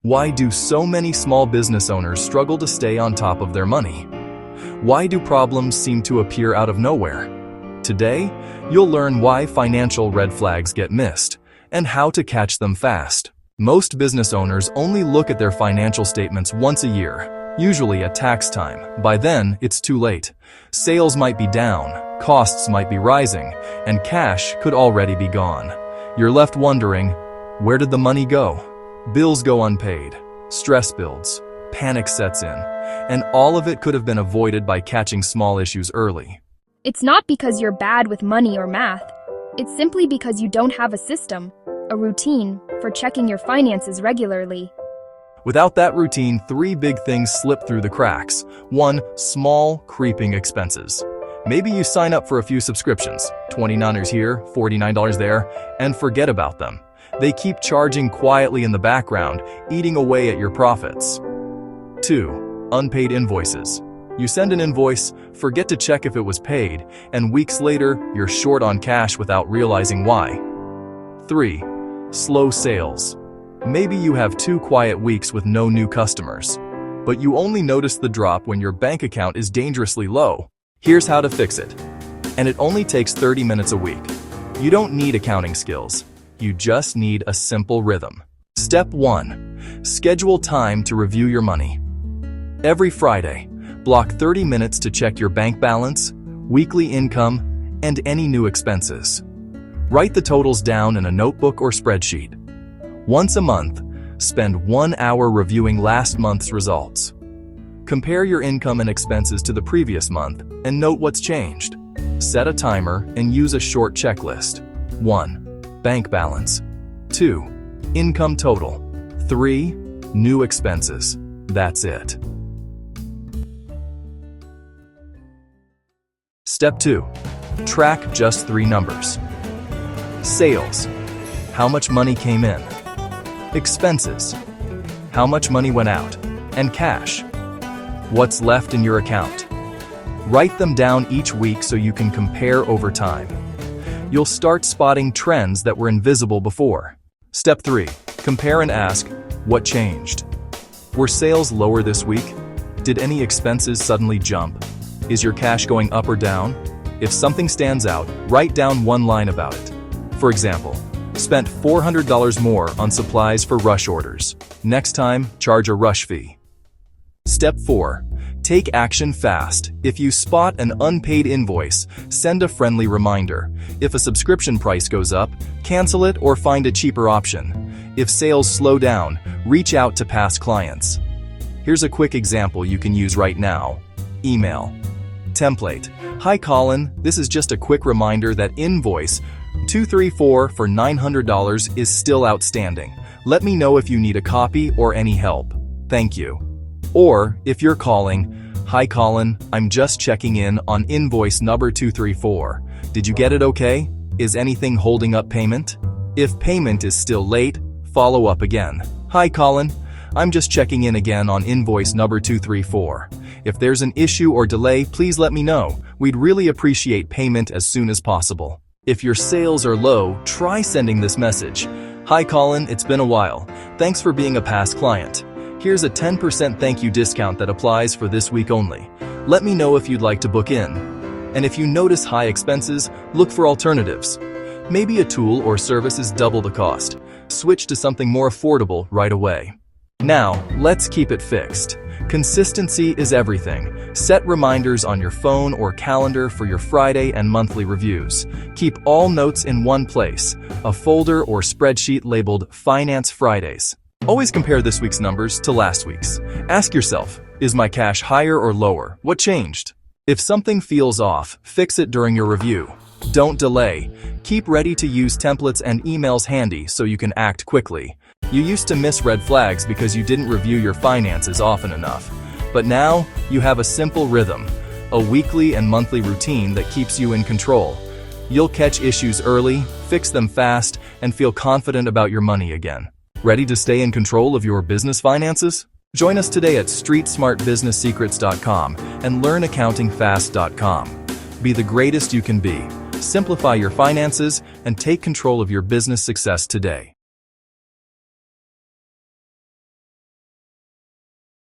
Why do so many small business owners struggle to stay on top of their money? Why do problems seem to appear out of nowhere? Today, you'll learn why financial red flags get missed and how to catch them fast. Most business owners only look at their financial statements once a year, usually at tax time. By then, it's too late. Sales might be down, costs might be rising, and cash could already be gone. You're left wondering, where did the money go? Bills go unpaid, stress builds, panic sets in, and all of it could have been avoided by catching small issues early. It's not because you're bad with money or math. It's simply because you don't have a system, a routine, for checking your finances regularly. Without that routine, three big things slip through the cracks. 1. Small, creeping expenses. Maybe you sign up for a few subscriptions, $29 here, $49 there, and forget about them. They keep charging quietly in the background, eating away at your profits. 2. Unpaid invoices. You send an invoice, forget to check if it was paid, and weeks later, you're short on cash without realizing why. 3. Slow sales. Maybe you have 2 quiet weeks with no new customers, but you only notice the drop when your bank account is dangerously low. Here's how to fix it. And it only takes 30 minutes a week. You don't need accounting skills. You just need a simple rhythm. Step 1. Schedule time to review your money. Every Friday, block 30 minutes to check your bank balance, weekly income, and any new expenses. Write the totals down in a notebook or spreadsheet. Once a month, spend 1 hour reviewing last month's results. Compare your income and expenses to the previous month and note what's changed. Set a timer and use a short checklist. 1. Bank balance. 2. Income total. 3. New expenses. That's it. Step 2. Track just 3 numbers. Sales. How much money came in? Expenses. How much money went out? And cash. What's left in your account? Write them down each week so you can compare over time. You'll start spotting trends that were invisible before. Step 3. Compare and ask, what changed? Were sales lower this week? Did any expenses suddenly jump? Is your cash going up or down? If something stands out, write down one line about it. For example, spent $400 more on supplies for rush orders. Next time, charge a rush fee. Step 4. Take action fast. If you spot an unpaid invoice, send a friendly reminder. If a subscription price goes up, cancel it or find a cheaper option. If sales slow down, reach out to past clients. Here's a quick example you can use right now. Email. Template. Hi Colin, this is just a quick reminder that invoice 234 for $900 is still outstanding. Let me know if you need a copy or any help. Thank you. Or, if you're calling, hi Colin, I'm just checking in on invoice number 234. Did you get it okay? Is anything holding up payment? If payment is still late, follow up again. Hi Colin, I'm just checking in again on invoice number 234. If there's an issue or delay, please let me know. We'd really appreciate payment as soon as possible. If your sales are low, try sending this message. Hi Colin, it's been a while. Thanks for being a past client. Here's a 10% thank you discount that applies for this week only. Let me know if you'd like to book in. And if you notice high expenses, look for alternatives. Maybe a tool or service is double the cost. Switch to something more affordable right away. Now, let's keep it fixed. Consistency is everything. Set reminders on your phone or calendar for your Friday and monthly reviews. Keep all notes in one place, a folder or spreadsheet labeled Finance Fridays. Always compare this week's numbers to last week's. Ask yourself, is my cash higher or lower? What changed? If something feels off, fix it during your review. Don't delay. Keep ready to use templates and emails handy so you can act quickly. You used to miss red flags because you didn't review your finances often enough. But now, you have a simple rhythm, a weekly and monthly routine that keeps you in control. You'll catch issues early, fix them fast, and feel confident about your money again. Ready to stay in control of your business finances? Join us today at streetsmartbusinesssecrets.com and learnaccountingfast.com. Be the greatest you can be. Simplify your finances and take control of your business success today.